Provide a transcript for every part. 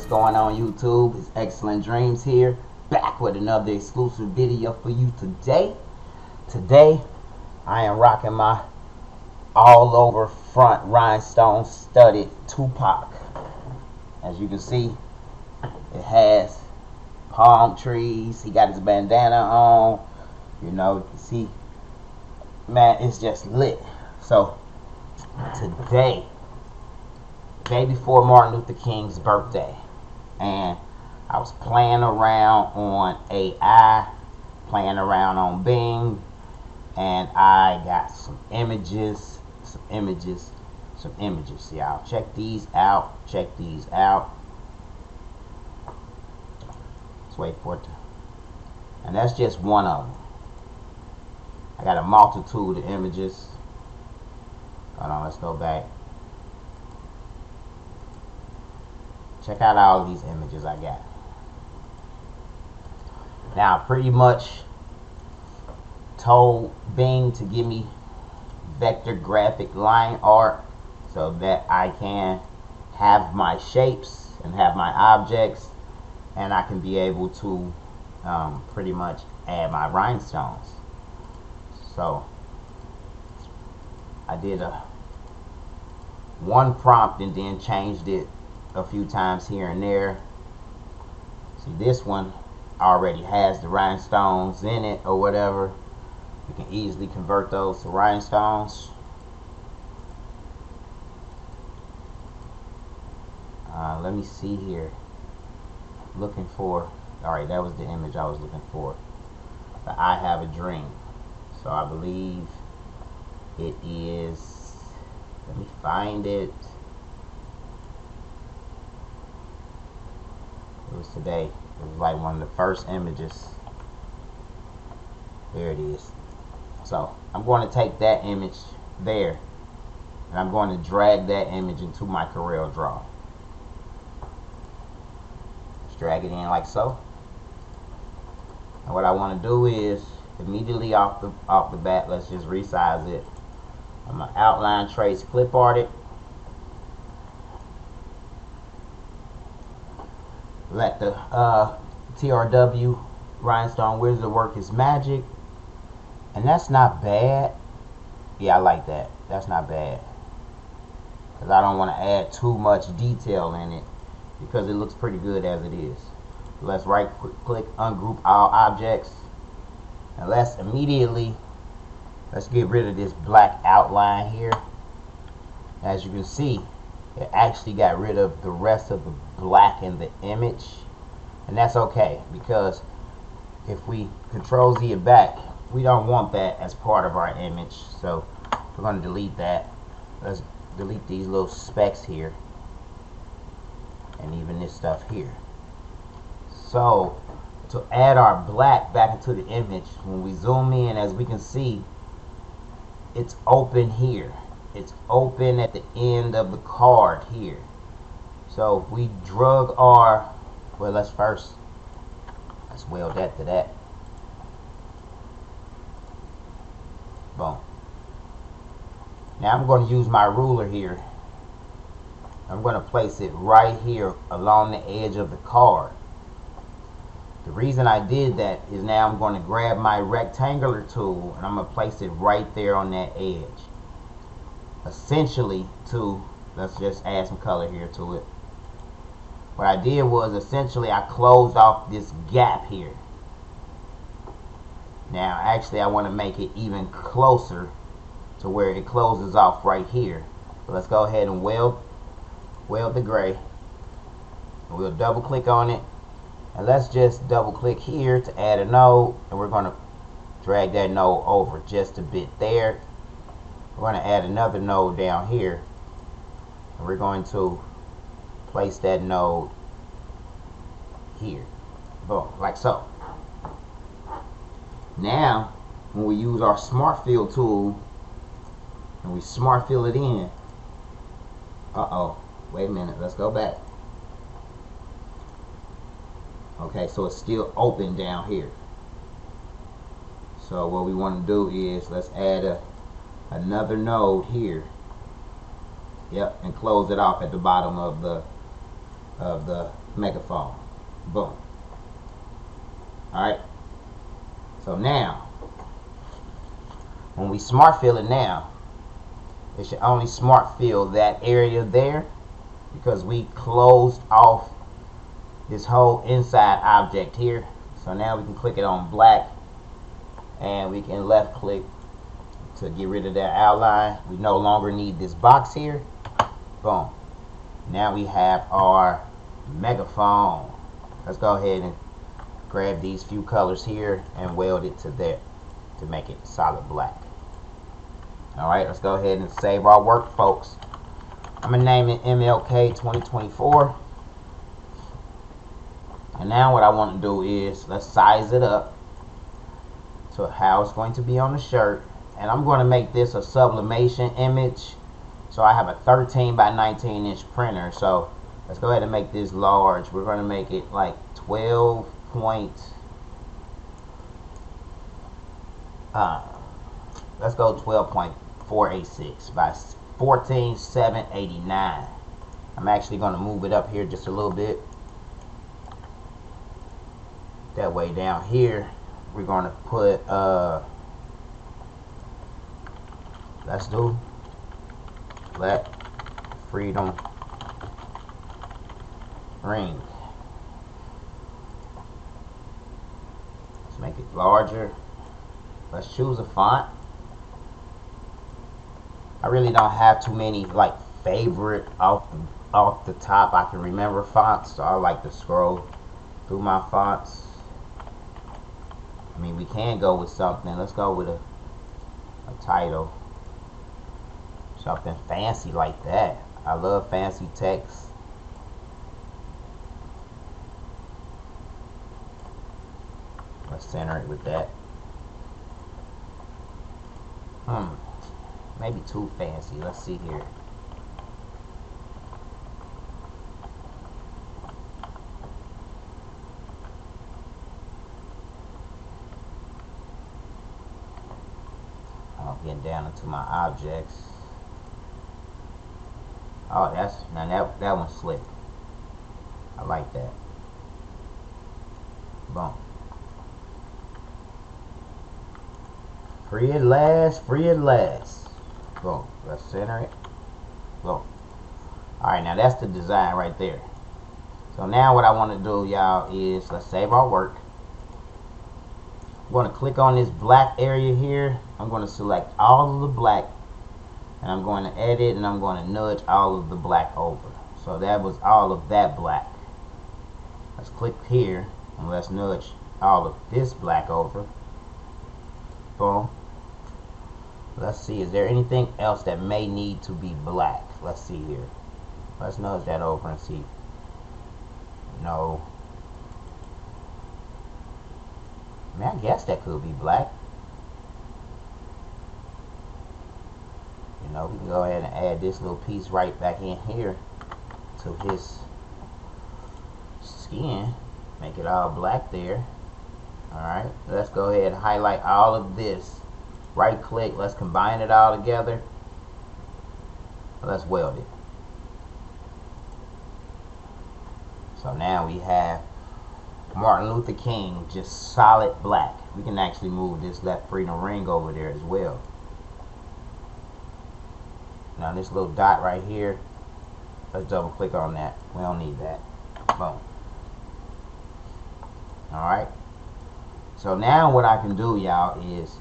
going on YouTube? It's Excellent Dreams here, back with another exclusive video for you today. Today, I am rocking my all over front rhinestone studded Tupac. As you can see, it has palm trees. He got his bandana on. You know, you can see, man, it's just lit. So, today, day before Martin Luther King's birthday, and I was playing around on AI, playing around on Bing, and I got some images, y'all. Check these out. Let's wait for it to, and that's just one of them. I got a multitude of images. Hold on, let's go back. Check out all of these images I got. Now, I pretty much told Bing to give me vector graphic line art so that I can have my shapes and have my objects, and I can be able to pretty much add my rhinestones. So I did one prompt and then changed it a few times here and there. See, this one already has the rhinestones in it or whatever. You can easily convert those to rhinestones. Let me see here. Looking for, alright, that was the image I was looking for. The I Have a Dream. So I believe it is, let me find it. It was today. It was like one of the first images. There it is. So I'm going to take that image there, and I'm going to drag that image into my Corel Draw. Just drag it in like so. And what I want to do is immediately off the bat, let's just resize it. I'm gonna outline, trace, clip art it. Let the TRW Rhinestone Wizard work his magic. And that's not bad. Yeah, I like that. That's not bad. Because I don't want to add too much detail in it, because it looks pretty good as it is. Let's right click, ungroup all objects. And let's get rid of this black outline here. As you can see, it actually got rid of the rest of the black in the image, and that's okay, because if we Control Z it back, we don't want that as part of our image, so we're going to delete that. Let's delete these little specks here, and even this stuff here. So to add our black back into the image, when we zoom in, as we can see, it's open here. It's open at the end of the card here. So if we drug our, well, let's weld that to that. Boom. Now I'm going to use my ruler here. I'm going to place it right here along the edge of the card. The reason I did that is now I'm going to grab my rectangular tool and I'm going to place it right there on that edge. Essentially let's just add some color here to it. What I did was essentially I closed off this gap here. Now actually I want to make it even closer to where it closes off right here. So let's go ahead and weld the gray. We'll double click on it, and let's just double click here to add a node, and we're going to drag that node over just a bit there. We're going to add another node down here, and we're going to place that node here. Boom, like so. Now, when we use our Smart Fill tool and we Smart Fill it in, wait a minute, let's go back. Okay, so it's still open down here. So what we want to do is let's add another node here. Yep, and close it off at the bottom of the megaphone. Boom. Alright. So now, when we smart fill it now, it should only smart fill that area there because we closed off this whole inside object here. So now we can click it on black and we can left click to get rid of that outline. We no longer need this box here. Boom. Now we have our megaphone. Let's go ahead and grab these few colors here and weld it to there to make it solid black. Alright, let's go ahead and save our work, folks. I'm going to name it MLK 2024. And now what I want to do is, let's size it up to how it's going to be on the shirt. And I'm going to make this a sublimation image. So I have a 13 by 19 inch printer. So let's go ahead and make this large. We're going to make it like 12 point. Let's go 12.486 by 14.789. I'm actually going to move it up here just a little bit. That way down here we're going to put let's do let freedom ring. Let's make it larger. Let's choose a font. I really don't have too many like favorite off the top I can remember fonts, so I like to scroll through my fonts. I mean, we can go with something. Let's go with a title. Something fancy like that. I love fancy text. Let's center it with that. Maybe too fancy. Let's see here. Getting down into my objects. Oh, that one's slick. I like that. Boom. Free at last, free at last. Boom. Let's center it. Boom. Alright, now that's the design right there. So now what I want to do, y'all, is let's save our work. I'm going to click on this black area here. I'm going to select all of the black, and I'm going to edit, and I'm going to nudge all of the black over. So that was all of that black. Let's click here and let's nudge all of this black over. Boom. Let's see, is there anything else that may need to be black? Let's see here. Let's nudge that over and see. No. I mean, I guess that could be black. You know, we can go ahead and add this little piece right back in here to his skin. Make it all black there. Alright, let's go ahead and highlight all of this. Right click, let's combine it all together. Let's weld it. So now we have Martin Luther King, just solid black. We can actually move this left freedom ring over there as well. Now this little dot right here, let's double click on that. We don't need that. Boom. Alright. So now what I can do, y'all, is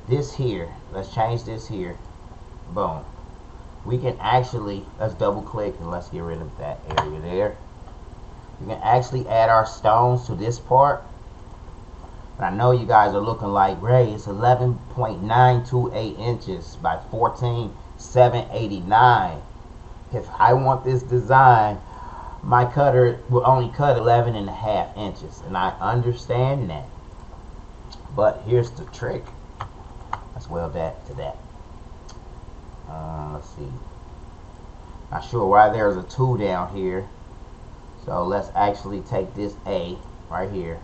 this here. Let's change this here. Boom. We can actually, let's double click and let's get rid of that area there. We can actually add our stones to this part. And I know you guys are looking like, Ray, it's 11.928 inches by 14.789. If I want this design, my cutter will only cut 11.5 inches. And I understand that. But here's the trick. Let's weld that to that. Let's see. Not sure why there's a 2 down here. So let's actually take this A right here.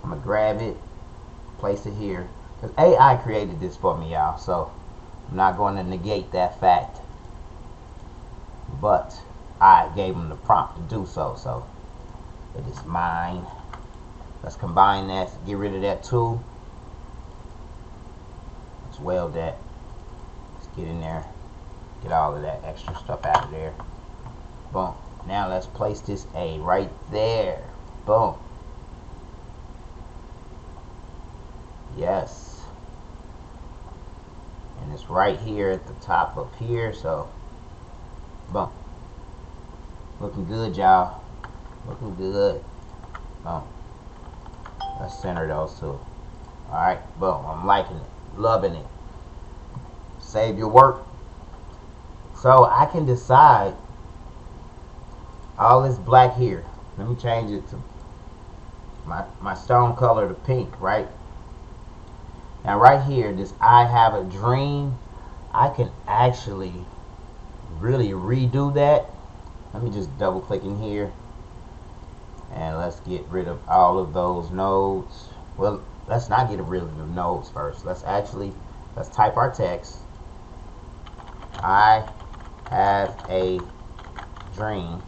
I'm going to grab it, place it here. Because AI created this for me, y'all. So I'm not going to negate that fact. But I gave him the prompt to do so. So It is mine. Let's combine that, get rid of that too. Let's weld that. Let's get in there, get all of that extra stuff out of there. Boom. Now let's place this A right there. Boom. Yes. And it's right here at the top up here, so boom. Looking good, y'all. Looking good. Boom. Let's center those two. Alright, boom. I'm liking it. Loving it. Save your work. So I can decide all this black here. Let me change it to my stone color to pink, right? Now right here, this I have a dream. I can actually really redo that. Let me just double click in here. And let's get rid of all of those nodes. Well, let's not get rid of the nodes first. Let's type our text. I have a dream.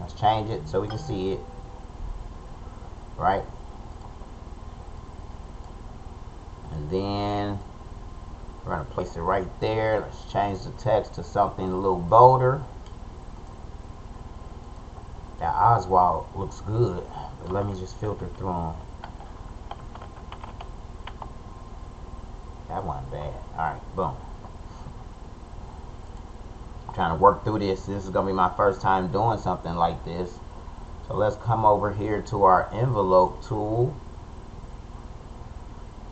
Let's change it so we can see it. Right? And then we're going to place it right there. Let's change the text to something a little bolder. That Oswald looks good, but let me just filter through them. That wasn't bad. Alright, boom. I'm trying to work through this. This is going to be my first time doing something like this. So let's come over here to our envelope tool.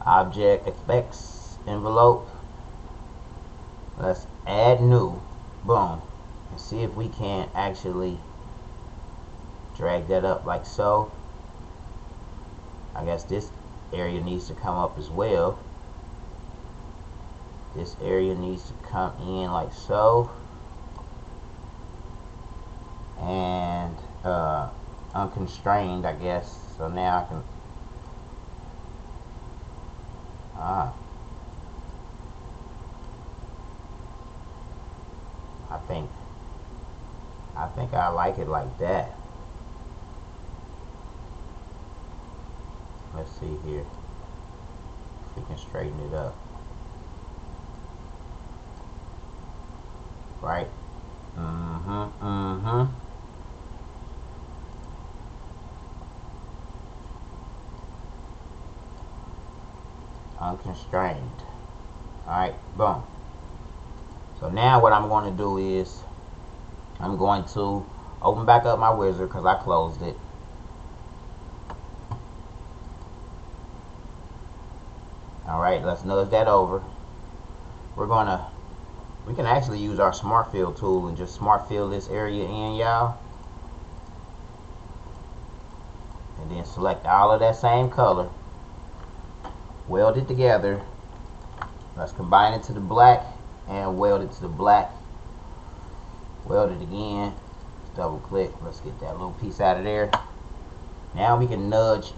Object Effects Envelope. Let's add new. Boom. And see if we can actually drag that up like so. I guess this area needs to come up as well. This area needs to come in like so. And unconstrained, I guess. So now I can I think I like it like that. Let's see here if we can straighten it up. Right? Unconstrained. Alright, boom. So now what I'm going to do is I'm going to open back up my wizard because I closed it. Alright, let's nudge that over. We can actually use our smart fill tool and just smart fill this area in, y'all. And then select all of that same color. Weld it together. Let's combine it to the black and weld it to the black. Weld it again. Double click. Let's get that little piece out of there. Now we can nudge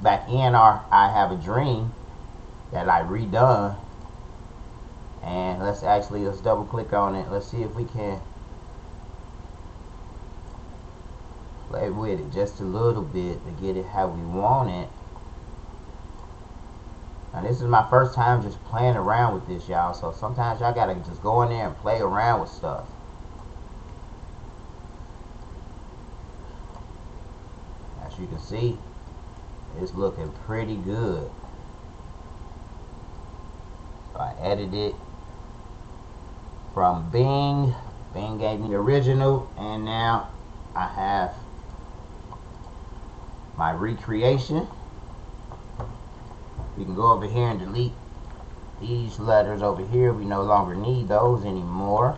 back in our I Have a Dream that I redone. And let's double click on it. Let's see if we can play with it just a little bit to get it how we want it. Now this is my first time just playing around with this, y'all, so sometimes y'all gotta just go in there and play around with stuff. As you can see, it's looking pretty good. So I edited it from Bing. Bing gave me the original, and now I have my recreation. We can go over here and delete these letters over here. We no longer need those anymore.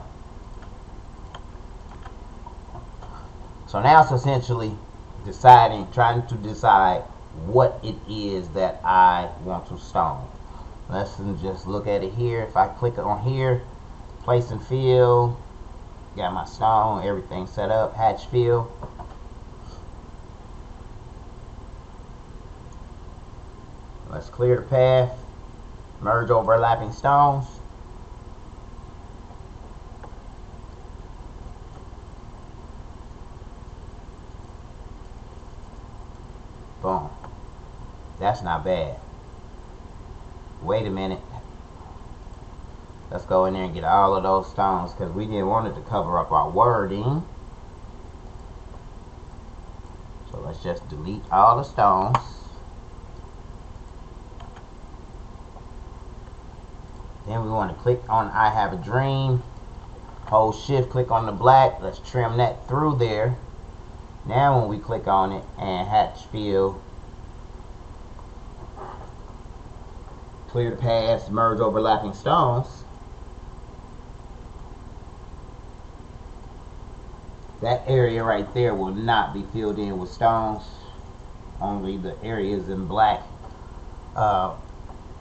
So now it's essentially trying to decide what it is that I want to stone. Let's just look at it here. If I click on here, place and fill, got my stone, everything set up, hatch fill. Let's clear the path, merge overlapping stones. That's not bad. Wait a minute. Let's go in there and get all of those stones because we didn't want it to cover up our wording. So let's just delete all the stones. Then we want to click on I Have a Dream. Hold shift, click on the black. Let's trim that through there. Now when we click on it and hatch fill, clear the paths, merge overlapping stones. That area right there will not be filled in with stones. Only the areas in black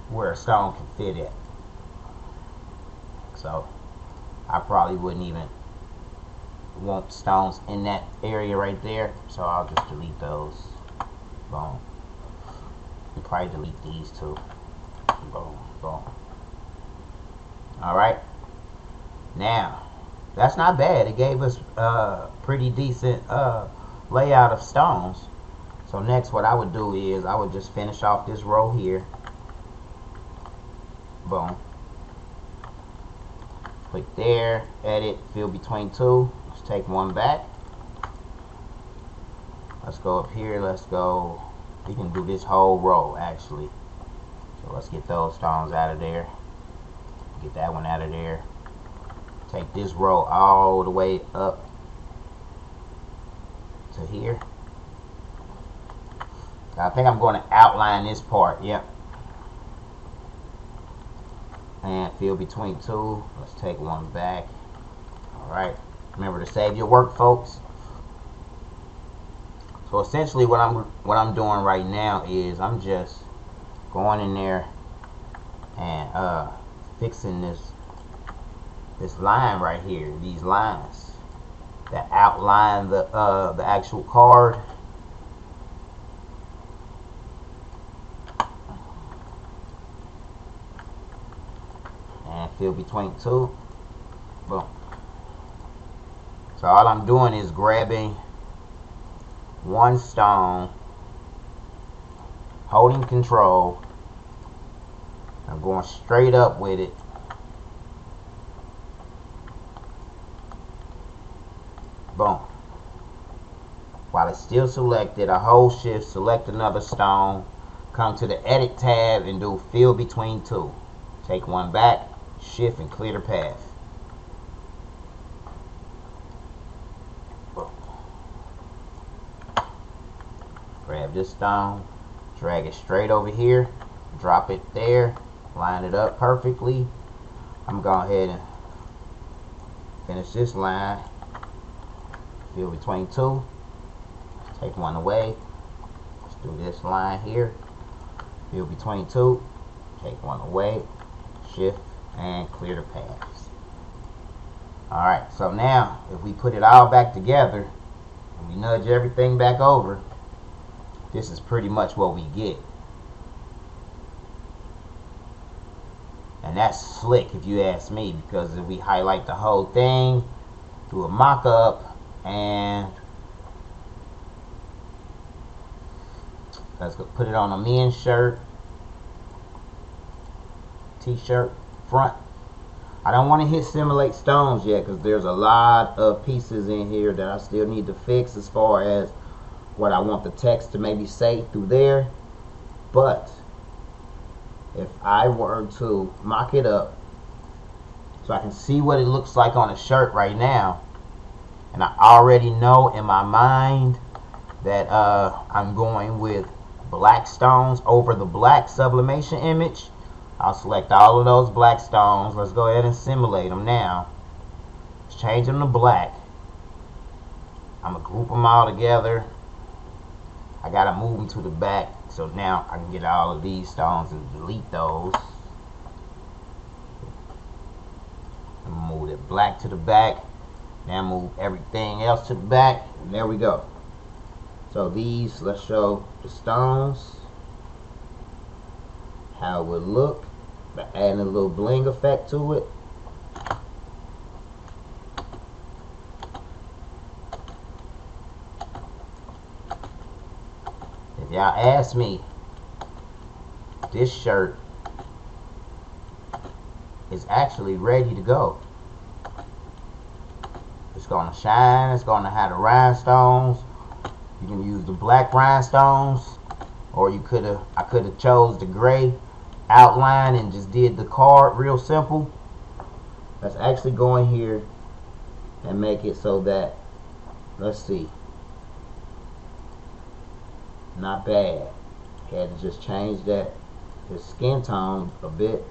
where a stone can fit it. So I probably wouldn't even want stones in that area right there. So I'll just delete those. Boom. You probably delete these too. Boom, boom. Alright. Now, that's not bad. It gave us a pretty decent layout of stones. So next what I would do is I would just finish off this row here. Boom. Click there, edit, fill between two. Let's take one back. Let's go up here. Let's go. We can do this whole row actually. So let's get those stones out of there. Get that one out of there. Take this row all the way up to here. I think I'm going to outline this part. Yep. And fill between two. Let's take one back. Alright. Remember to save your work, folks. So essentially what I'm doing right now is I'm just going in there and fixing this line right here, these lines that outline the actual card. And fill between two. Boom. So all I'm doing is grabbing one stone, holding control. I'm going straight up with it. Boom. While it's still selected, I hold shift, select another stone, come to the edit tab and do fill between two. Take one back, shift and clear the path. Grab this stone, drag it straight over here, drop it there, line it up perfectly. I'm going to go ahead and finish this line. Fill between two. Take one away. Let's do this line here. Fill between two. Take one away. Shift and clear the paths. Alright, so now if we put it all back together and we nudge everything back over, this is pretty much what we get. And that's slick if you ask me, because if we highlight the whole thing, do a mock-up, and let's go put it on a men's shirt, t-shirt, front. I don't want to hit simulate stones yet because there's a lot of pieces in here that I still need to fix as far as what I want the text to maybe say through there. But if I were to mock it up so I can see what it looks like on a shirt right now, and I already know in my mind that I'm going with black stones over the black sublimation image, I'll select all of those black stones. Let's go ahead and simulate them now. Let's change them to black. I'm going to group them all together. I got to move them to the back, so now I can get all of these stones and delete those. Move it black to the back. Now move everything else to the back, and there we go. So these, let's show the stones, how it would look, by adding a little bling effect to it. If y'all ask me, this shirt is actually ready to go. It's gonna shine. It's gonna have the rhinestones. You can use the black rhinestones, or you could have. I could have chose the gray outline and just did the card real simple. Let's actually go in here and make it so that, let's see, not bad. Had to just change that, the skin tone a bit.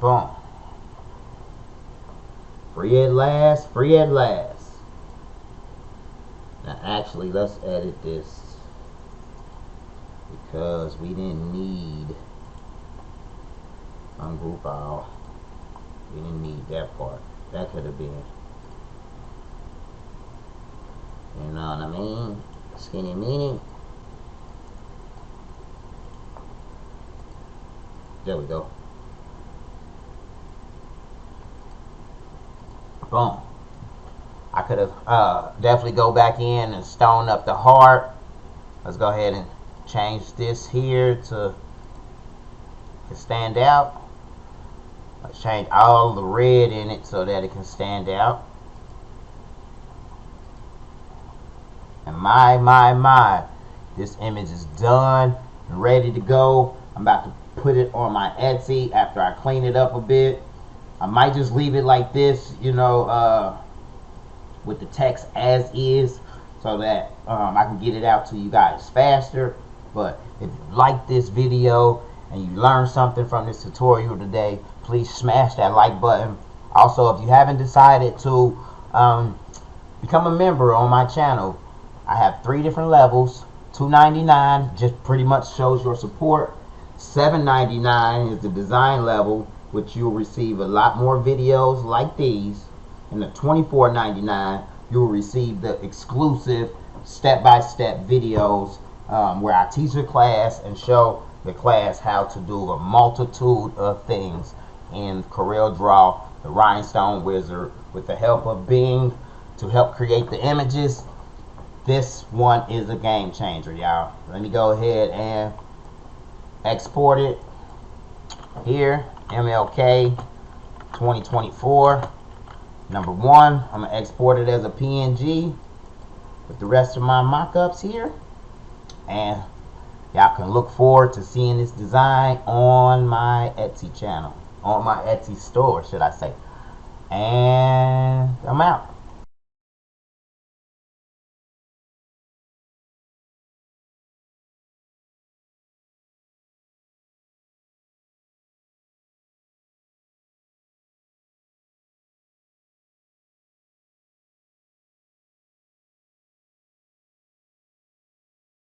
Boom. Free at last, free at last. Now actually, let's edit this, because we didn't need ungroup all. We didn't need that part. That could have been, you know what I mean? Skinny mini. There we go. Boom. I could have definitely go back in and stone up the heart. Let's go ahead and change this here to stand out. Let's change all the red in it so that it can stand out. And my, this image is done and ready to go. I'm about to put it on my Etsy after I clean it up a bit. I might just leave it like this, you know, with the text as is, so that I can get it out to you guys faster. But if you like this video and you learned something from this tutorial today, please smash that like button. Also, if you haven't decided to become a member on my channel, I have 3 different levels. $2.99 just pretty much shows your support. $7.99 is the design level, which you'll receive a lot more videos like these. And the $24.99, you'll receive the exclusive step-by-step videos where I teach a class and show the class how to do a multitude of things in CorelDRAW, the Rhinestone Wizard, with the help of Bing to help create the images. This one is a game changer, y'all. Let me go ahead and export it here. MLK 2024 number 1. I'm gonna export it as a PNG with the rest of my mock-ups here, and y'all can look forward to seeing this design on my Etsy channel, on my Etsy store, should I say. And I'm out.